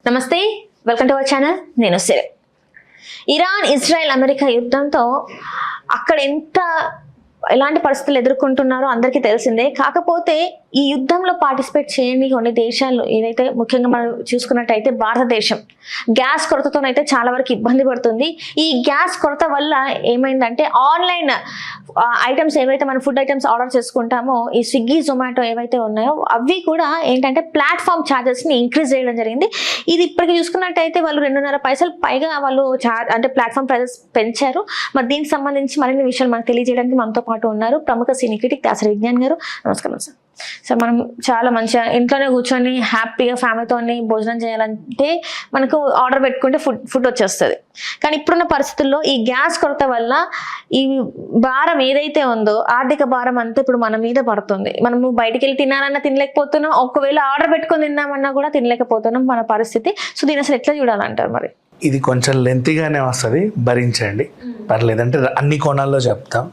నమస్తే, welcome to our channel. నేను సిరి. Iran Israel America యుద్ధంతో అక్కడ ఎలాంటి పరిస్థితులు ఎదుర్కొంటున్నారో అందరికీ తెలిసిందే. కాకపోతే ఈ యుద్ధంలో పార్టిసిపేట్ చేయని కొన్ని దేశాలు ఏదైతే ముఖ్యంగా మనం చూసుకున్నట్టయితే భారతదేశం గ్యాస్ కొరతతోనైతే చాలా వరకు ఇబ్బంది పడుతుంది. ఈ గ్యాస్ కొరత వల్ల ఏమైందంటే ఆన్లైన్ ఐటమ్స్ ఏవైతే మనం ఫుడ్ ఐటమ్స్ ఆర్డర్ చేసుకుంటామో ఈ స్విగ్గీ జొమాటో ఏవైతే ఉన్నాయో అవి కూడా ఏంటంటే ప్లాట్ఫామ్ ఛార్జెస్ని ఇంక్రీజ్ చేయడం జరిగింది. ఇది ఇప్పటికి చూసుకున్నట్టయితే వాళ్ళు 2.5 పైసలు పైగా వాళ్ళు అంటే ప్లాట్ఫామ్ ప్రైజెస్ పెంచారు. మరి దీనికి సంబంధించి మరిన్ని విషయాలు మనకు తెలియజేయడానికి మనతో పాటు ఉన్నారు ప్రముఖ సీనియర్ క్రిటిక్ దాసరి విజ్ఞాన్ గారు. నమస్కారం సార్. సార్, మనం చాలా మంచిగా ఇంట్లోనే కూర్చొని హ్యాపీగా ఫ్యామిలీతో భోజనం చేయాలంటే మనకు ఆర్డర్ పెట్టుకుంటే ఫుడ్ వచ్చేస్తుంది. కానీ ఇప్పుడున్న పరిస్థితుల్లో ఈ గ్యాస్ కొరత వల్ల ఈ భారం ఏదైతే ఉందో ఆర్థిక భారం అంతా ఇప్పుడు మన మీద పడుతుంది. మనము బయటికి వెళ్ళి తినాలన్నా తినలేకపోతున్నాం, ఒకవేళ ఆర్డర్ పెట్టుకొని తిన్నామన్నా కూడా తినలేకపోతున్నాం మన పరిస్థితి. సో దీని అసలు ఎట్లా చూడాలంటారు? మరి ఇది కొంచెం లెంతీగానే వస్తుంది, భరించండి, పర్లేదంటే అన్ని కోణాల్లో చెప్తాం.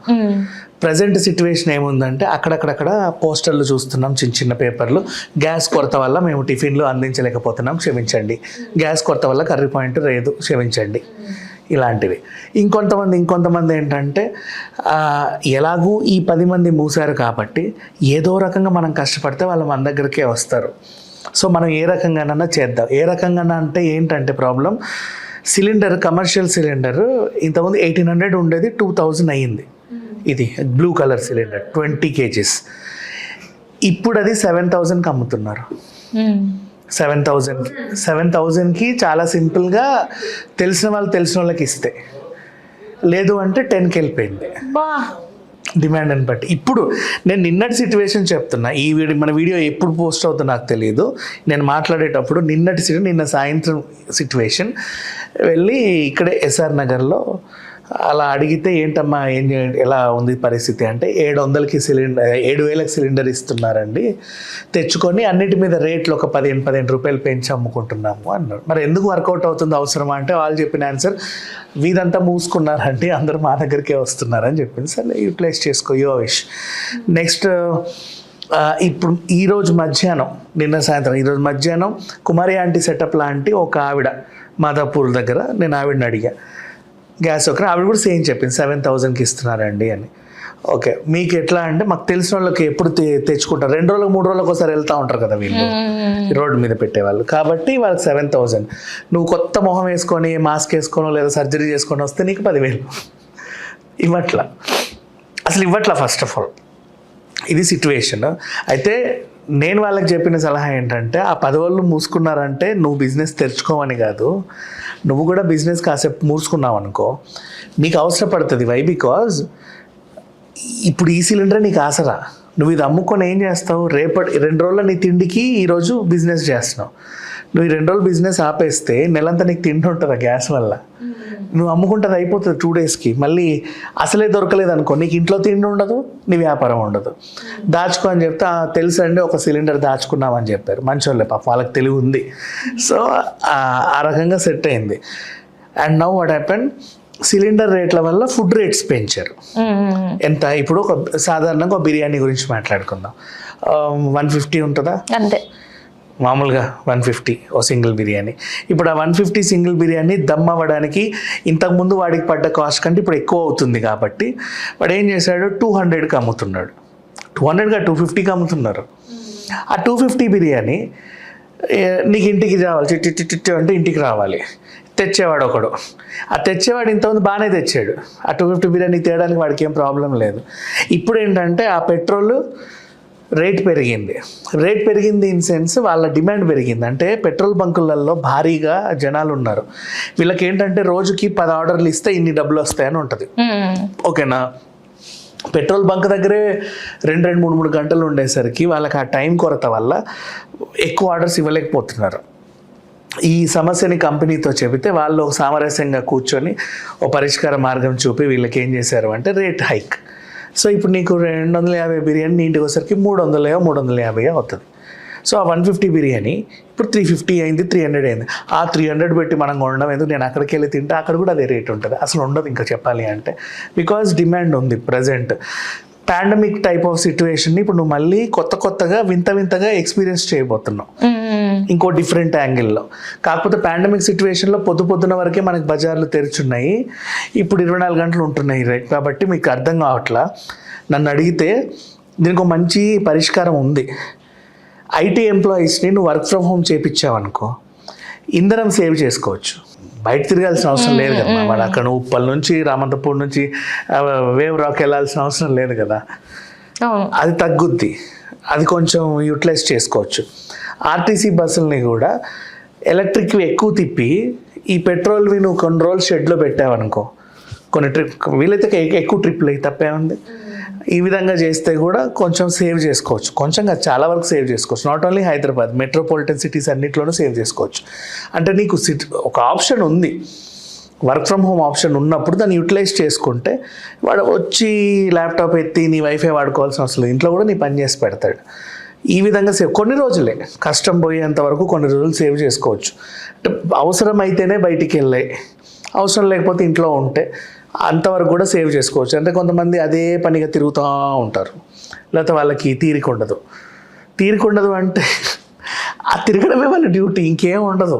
ప్రజెంట్ సిచ్యువేషన్ ఏముందంటే అక్కడక్కడక్కడ పోస్టర్లు చూస్తున్నాం, చిన్న చిన్న పేపర్లు, గ్యాస్ కొరత వల్ల మేము టిఫిన్లు అందించలేకపోతున్నాం, క్షమించండి, గ్యాస్ కొరత వల్ల కర్రీ పాయింట్ లేదు, క్షమించండి, ఇలాంటివి. ఇంకొంతమంది ఏంటంటే ఎలాగూ ఈ 10 మంది మూసారు కాబట్టి ఏదో రకంగా మనం కష్టపడితే వాళ్ళు మన దగ్గరికే వస్తారు. సో మనం ఏ రకంగానన్నా చేద్దాం. ఏ రకంగా అంటే ఏంటంటే ప్రాబ్లం, సిలిండర్, కమర్షియల్ సిలిండర్ ఇంతకుముందు 1800 ఉండేది, 2000 అయ్యింది. ఇది బ్లూ కలర్ సిలిండర్ 20 kgs. ఇప్పుడు అది 7000కి అమ్ముతున్నారు. 7000కి చాలా సింపుల్గా తెలిసిన వాళ్ళకి ఇస్తే, లేదు అంటే 10కి వెళ్ళిపోయింది డిమాండ్ అని బట్టి. ఇప్పుడు నేను నిన్నటి సిచ్యువేషన్ చెప్తున్నా, మన వీడియో ఎప్పుడు పోస్ట్ అవుతుందో నాకు తెలియదు. నేను మాట్లాడేటప్పుడు నిన్న సాయంత్రం సిచ్యువేషన్ వెళ్ళి ఇక్కడే ఎస్ఆర్ నగర్లో అలా అడిగితే ఏంటమ్మా ఎలా ఉంది పరిస్థితి అంటే 700కి 7,000కి సిలిండర్ ఇస్తున్నారండి, తెచ్చుకొని అన్నిటి మీద రేట్లు ఒక 15 రూపాయలు పెంచి అమ్ముకుంటున్నాము అన్నారు. మరి ఎందుకు వర్కౌట్ అవుతుంది, అవసరమా అంటే వాళ్ళు చెప్పిన ఆన్సర్, వీరంతా మూసుకున్నారంటే అందరూ మా దగ్గరికే వస్తున్నారని చెప్పింది. సరే, యూటిలైజ్ చేసుకో, యో విష్. నెక్స్ట్ ఇప్పుడు ఈరోజు మధ్యాహ్నం కుమారి ఆంటీ సెటప్ లాంటి ఒక ఆవిడ మాదాపూర్ దగ్గర, నేను ఆవిడని అడిగా గ్యాస్ ఒకరు, ఆవిడ కూడా సేమ్ చెప్పింది 7000కి ఇస్తున్నారండి అని. ఓకే, మీకు ఎట్లా అంటే మాకు తెలిసిన వాళ్ళకి ఎప్పుడు తెచ్చుకుంటారు, 2 రోజులకు 3 రోజులకు ఒకసారి వెళ్తూ ఉంటారు కదా వీళ్ళు రోడ్డు మీద పెట్టేవాళ్ళు, కాబట్టి వాళ్ళకి 7000. నువ్వు కొత్త మొహం వేసుకొని మాస్క్ వేసుకోనో లేదా సర్జరీ చేసుకొని వస్తే నీకు 10,000 ఇవ్వట్లా ఫస్ట్ ఆఫ్ ఆల్. ఇది సిచ్యువేషన్. అయితే నేను వాళ్ళకి చెప్పిన సలహా ఏంటంటే, ఆ 10 వాళ్ళు మూసుకున్నారంటే నువ్వు బిజినెస్ తెరుచుకోవని కాదు, నువ్వు కూడా బిజినెస్ కాసేపు మూసుకున్నావు అనుకో, నీకు అవసరపడుతుంది. వై? బికాజ్ ఇప్పుడు ఈ సిలిండర్ నీకు ఆసరా. నువ్వు ఇది అమ్ముకొని ఏం చేస్తావు, రేపటి 2 రోజుల నీ తిండికి ఈరోజు బిజినెస్ చేస్తున్నావు. నువ్వు ఈ 2 రోజులు బిజినెస్ ఆపేస్తే నెలంతా నీకు తిండి ఉంటుందా గ్యాస్ వల్ల? నువ్వు అమ్ముకుంటుంది అయిపోతుంది 2 డేస్కి. మళ్ళీ అసలే దొరకలేదు అనుకో, నీకు ఇంట్లో తిండి ఉండదు, నీ వ్యాపారం ఉండదు. దాచుకో అని చెప్తే, తెలుసండి ఒక సిలిండర్ దాచుకున్నామని చెప్పారు. మంచోళ్ళే పాప, వాళ్ళకి తెలివి ఉంది. సో ఆ రకంగా సెట్ అయింది. And now what happen, cylinder రేట్ల వల్ల ఫుడ్ రేట్స్ పెంచారు. ఎంత? ఇప్పుడు సాధారణంగా ఒక బిర్యానీ గురించి మాట్లాడుకుందాం, 150 ఉంటుందా అంతే, మామూలుగా 150 ఓ సింగిల్ బిర్యానీ. ఇప్పుడు ఆ 150 సింగిల్ బిర్యానీ దమ్ అవ్వడానికి ఇంతకుముందు వాడికి పడ్డ కాస్ట్ కంటే ఇప్పుడు ఎక్కువ అవుతుంది. కాబట్టి వాడు ఏం చేశాడు, 200కి అమ్ముతున్నాడు. 200గా 250కి అమ్ముతున్నారు. ఆ 250 బిర్యానీ నీకు ఇంటికి రావాలి, చిట్టి అంటే ఇంటికి రావాలి. తెచ్చేవాడు ఒకడు, ఆ తెచ్చేవాడు ఇంతకుముందు బాగానే తెచ్చాడు, ఆ 250 బిర్యానీ తేయడానికి వాడికి ఏం ప్రాబ్లం లేదు. ఇప్పుడు ఏంటంటే ఆ పెట్రోల్ రేట్ పెరిగింది ఇన్ సెన్స్ వాళ్ళ డిమాండ్ పెరిగింది. అంటే పెట్రోల్ బంకులలో భారీగా జనాలు ఉన్నారు. వీళ్ళకి ఏంటంటే రోజుకి 10 ఆర్డర్లు ఇస్తే ఇన్ని డబ్బులు వస్తాయని ఉంటుంది. ఓకేనా? పెట్రోల్ బంక్ దగ్గరే 2-3 గంటలు ఉండేసరికి వాళ్ళకి ఆ టైం కొరత వల్ల ఎక్కువ ఆర్డర్స్ ఇవ్వలేకపోతున్నారు. ఈ సమస్యని కంపెనీతో చెబితే వాళ్ళు సామరస్యంగా కూర్చొని ఓ పరిష్కార మార్గం చూపి వీళ్ళకి ఏం చేశారు అంటే రేట్ హైక్. సో ఇప్పుడు నీకు 250 బిర్యానీ నీ ఇంటికి వచ్చేసరికి 350 అవుతుంది. సో ఆ 150 బిర్యానీ ఇప్పుడు 350 అయింది, 300 అయింది. ఆ 300 పెట్టి మనం కొనడం ఎందుకు, నేను అక్కడికి వెళ్ళి తింటే అక్కడ కూడా అదే రేట్ ఉంటుంది, అసలు ఉండదు ఇంకా చెప్పాలి అంటే. బికాజ్ డిమాండ్ ఉంది ప్రజెంట్. పాండమిక్ టైప్ ఆఫ్ సిచ్యువేషన్ని ఇప్పుడు నువ్వు మళ్ళీ కొత్తగా వింతగా ఎక్స్పీరియన్స్ చేయబోతున్నావు ఇంకో డిఫరెంట్ యాంగిల్లో. కాకపోతే పాండమిక్ సిచ్యువేషన్లో పొద్దున వరకే మనకి బజార్లు తెరిచున్నాయి, ఇప్పుడు 24 గంటలు ఉంటున్నాయి కాబట్టి మీకు అర్థం కావట్లా. నన్ను అడిగితే దీనికి ఒక మంచి పరిష్కారం ఉంది. ఐటీ ఎంప్లాయీస్ని నువ్వు వర్క్ ఫ్రమ్ హోమ్ చేయించావనుకో, ఇంధనం సేవ్ చేసుకోవచ్చు. బయట తిరగాల్సిన అవసరం లేదు కదా, వాడు అక్కడ ఉప్పల్ నుంచి రామంతపూర్ నుంచి వేవ్ రాక్ వెళ్ళాల్సిన అవసరం లేదు కదా, అది తగ్గుద్ది. అది కొంచెం యూటిలైజ్ చేసుకోవచ్చు. ఆర్టీసీ బస్సులని కూడా ఎలక్ట్రిక్వి ఎక్కువ తిప్పి ఈ పెట్రోల్వి నువ్వు కొన్ని రోజులు షెడ్లో పెట్టావనుకో, కొన్ని వీలైతే ఎక్కువ ట్రిప్లు అయ్యి తప్పేముంది. ఈ విధంగా చేస్తే కూడా కొంచెం సేవ్ చేసుకోవచ్చు, కొంచెం చాలా వరకు సేవ్ చేసుకోవచ్చు. Not only Hyderabad, metropolitan cities అన్నిట్లోనూ సేవ్ చేసుకోవచ్చు. అంటే నీకు ఒక ఆప్షన్ ఉంది, వర్క్ ఫ్రమ్ హోమ్ ఆప్షన్ ఉన్నప్పుడు దాన్ని యూటిలైజ్ చేసుకుంటే వాడు వచ్చి ల్యాప్టాప్ ఎత్తి నీ వైఫై వాడుకోవాల్సిన అవసరం లేదు, ఇంట్లో కూడా నీ పని చేసి పెడతాడు. ఈ విధంగా సేవ్ కొన్ని రోజులే, కష్టం పోయేంత వరకు కొన్ని రోజులు సేవ్ చేసుకోవచ్చు. అంటే అవసరం అయితేనే బయటికి వెళ్ళాయి, అవసరం లేకపోతే ఇంట్లో ఉంటే అంతవరకు కూడా సేవ్ చేసుకోవచ్చు. అంటే కొంతమంది అదే పనిగా తిరుగుతూ ఉంటారు, లేకపోతే వాళ్ళకి తీరిక ఉండదు అంటే ఆ తిరగడమే వాళ్ళ డ్యూటీ, ఇంకేం ఉండదు.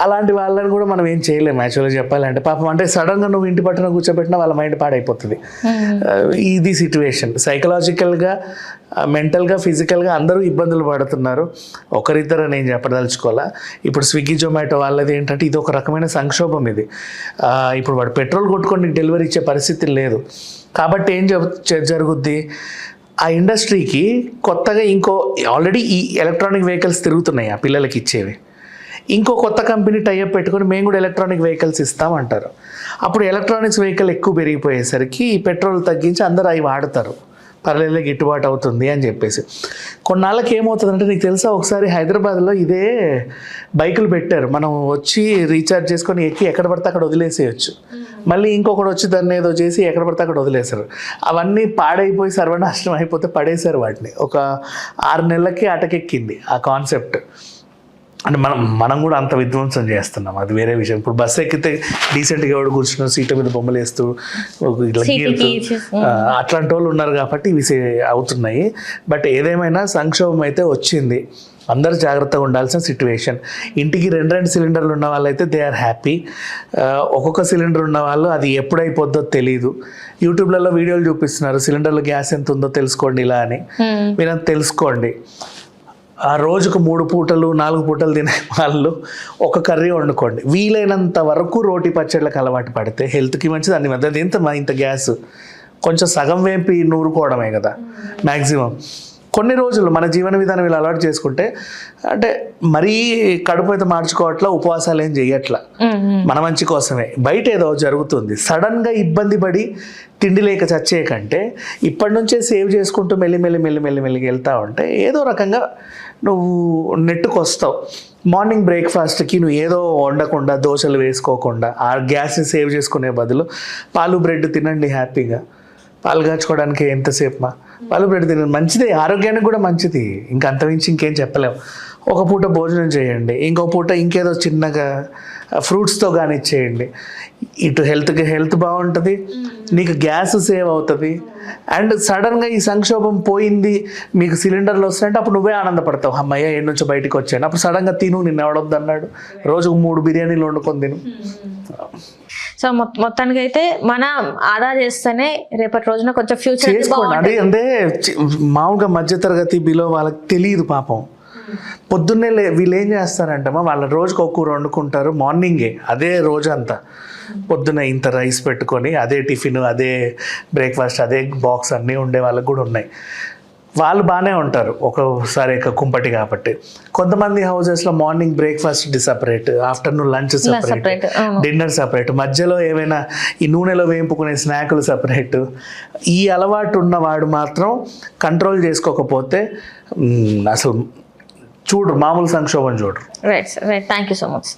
అలాంటి వాళ్ళని కూడా మనం ఏం చేయలేము యాక్చువల్గా చెప్పాలంటే. పాపం అంటే సడన్గా నువ్వు ఇంటి పట్టున కూర్చోబెట్టినా వాళ్ళ మైండ్ పాడైపోతుంది. ఇది సిచ్యువేషన్. సైకలాజికల్గా, మెంటల్గా, ఫిజికల్గా అందరూ ఇబ్బందులు పడుతున్నారు. ఒకరిద్దరు నేను చెప్పదలుచుకోవాలా. ఇప్పుడు స్విగ్గీ జొమాటో వాళ్ళది ఏంటంటే ఇది ఒక రకమైన సంక్షోభం. ఇది ఇప్పుడు వాడు పెట్రోల్ కొట్టుకొని నీకు డెలివరీ ఇచ్చే పరిస్థితి లేదు కాబట్టి ఏం జరుగుద్ది, ఆ ఇండస్ట్రీకి కొత్తగా ఆల్రెడీ ఈ ఎలక్ట్రానిక్ వెహికల్స్ తిరుగుతున్నాయి ఆ పిల్లలకి ఇచ్చేవి, ఇంకో కొత్త కంపెనీ టైఅప్ పెట్టుకొని మేము కూడా ఎలక్ట్రానిక్ వెహికల్స్ ఇస్తామంటారు. అప్పుడు ఎలక్ట్రానిక్స్ వెహికల్ ఎక్కువ పెరిగిపోయేసరికి ఈ పెట్రోల్ తగ్గించి అందరూ అవి వాడతారు, పర్లేదు గిట్టుబాటు అవుతుంది అని చెప్పేసి. కొన్నాళ్ళకి ఏమవుతుందంటే నీకు తెలుసా, ఒకసారి హైదరాబాద్లో ఇదే బైకులు పెట్టారు, మనం వచ్చి రీఛార్జ్ చేసుకొని ఎక్కి ఎక్కడ పడితే అక్కడ వదిలేసేయచ్చు. మళ్ళీ ఇంకొకటి వచ్చి దాన్ని ఏదో చేసి ఎక్కడ పడితే అక్కడ వదిలేశారు. అవన్నీ పాడైపోయి సర్వనాశనం అయిపోతే పడేశారు వాటిని. ఒక 6 నెలలకి అటకెక్కింది ఆ కాన్సెప్ట్. అంటే మనం కూడా అంత విధ్వంసం చేస్తున్నాం, అది వేరే విషయం. ఇప్పుడు బస్సు ఎక్కితే డీసెంట్గా ఎవడు కూర్చున్న సీట్ల మీద బొమ్మలు వేస్తూ ఇట్లా అట్లాంటి వాళ్ళు ఉన్నారు కాబట్టి ఇవి అవుతున్నాయి. బట్ ఏదేమైనా సంక్షోభం అయితే వచ్చింది, అందరూ జాగ్రత్తగా ఉండాల్సిన సిచ్యువేషన్. ఇంటికి 2 సిలిండర్లు ఉన్న వాళ్ళైతే దే ఆర్ హ్యాపీ. ఒక్కొక్క సిలిండర్ ఉన్న వాళ్ళు అది ఎప్పుడైపోద్దో తెలియదు. యూట్యూబ్లలో వీడియోలు చూపిస్తున్నారు, సిలిండర్లో గ్యాస్ ఎంత ఉందో తెలుసుకోండి ఇలా అని. మీరు తెలుసుకోండి. ఆ రోజుకు 3 పూటలు 4 పూటలు తినే వాళ్ళు ఒక కర్రీ వండుకోండి. వీలైనంత వరకు రోటి పచ్చళ్ళకి అలవాటు పడితే హెల్త్కి మంచిది. అన్ని మధ్య ఇంత గ్యాస్ కొంచెం సగం వేపి నూరుకోవడమే కదా మ్యాక్సిమం. కొన్ని రోజులు మన జీవన విధానం ఇలా అలవాటు చేసుకుంటే, అంటే మరీ కడుపు అయితే మార్చుకోవట్లా, ఉపవాసాలు ఏం చెయ్యట్లా, మన మంచి కోసమే. బయట ఏదో జరుగుతుంది, సడన్గా ఇబ్బంది పడి తిండి లేక చచ్చే కంటే ఇప్పటి నుంచే సేవ్ చేసుకుంటూ మెల్లిగా వెళ్తా ఉంటే ఏదో రకంగా నువ్వు నెట్టుకు వస్తావు. మార్నింగ్ బ్రేక్ఫాస్ట్కి నువ్వు ఏదో వండకుండా దోశలు వేసుకోకుండా ఆ గ్యాస్ని సేవ్ చేసుకునే బదులు పాలు బ్రెడ్ తినండి హ్యాపీగా. పాలు కాచుకోవడానికి ఎంతసేపు పాలు బ్రెడ్ తినండి, మంచిదే, ఆరోగ్యానికి కూడా మంచిది. ఇంకా అంతమించి ఇంకేం చెప్పలేము. ఒక పూట భోజనం చేయండి, ఇంకో పూట ఇంకేదో చిన్నగా ఫ్రూట్స్తో కానీ ఇచ్చేయండి. ఇటు హెల్త్ బాగుంటుంది, నీకు గ్యాస్ సేవ్ అవుతుంది. అండ్ సడన్గా ఈ సంక్షోభం పోయింది, మీకు సిలిండర్లు వస్తాయంటే అప్పుడు నువ్వే ఆనందపడతావు, అమ్మయ్య ఏడు నుంచి బయటకు వచ్చాను. అప్పుడు సడన్గా తిను, నిన్ను ఎవడొద్దు అన్నాడు, రోజుకు 3 బిర్యానీలు వండుకొని తిను. సో మొత్తానికి అయితే మన ఆదా చేస్తేనే రేపటి రోజున కొంచెం ఫ్యూచర్ చేసుకోండి. అది అంటే మామూలుగా మధ్యతరగతి బిలో వాళ్ళకి తెలియదు పాపం. పొద్దున్నే వీళ్ళు ఏం చేస్తారంటమ్మా, వాళ్ళ రోజుకు ఒక కూర వండుకుంటారు మార్నింగే, అదే రోజంతా పొద్దున్న ఇంత రైస్ పెట్టుకొని అదే టిఫిన్, అదే బ్రేక్ఫాస్ట్, అదే బాక్స్ అన్నీ ఉండే వాళ్ళకు కూడా ఉన్నాయి. వాళ్ళు బాగానే ఉంటారు ఒకసారి కుంపటి కాబట్టి. కొంతమంది హౌజెస్లో morning breakfast separate, afternoon lunch separate, dinner separate, మధ్యలో ఏమైనా ఈ నూనెలో వేయింపుకునే స్నాకులు సపరేట్. ఈ అలవాటు ఉన్నవాడు మాత్రం కంట్రోల్ చేసుకోకపోతే అసలు చూడు మామూలు సంక్షోభం చూడు. Right sir, right, thank you so much.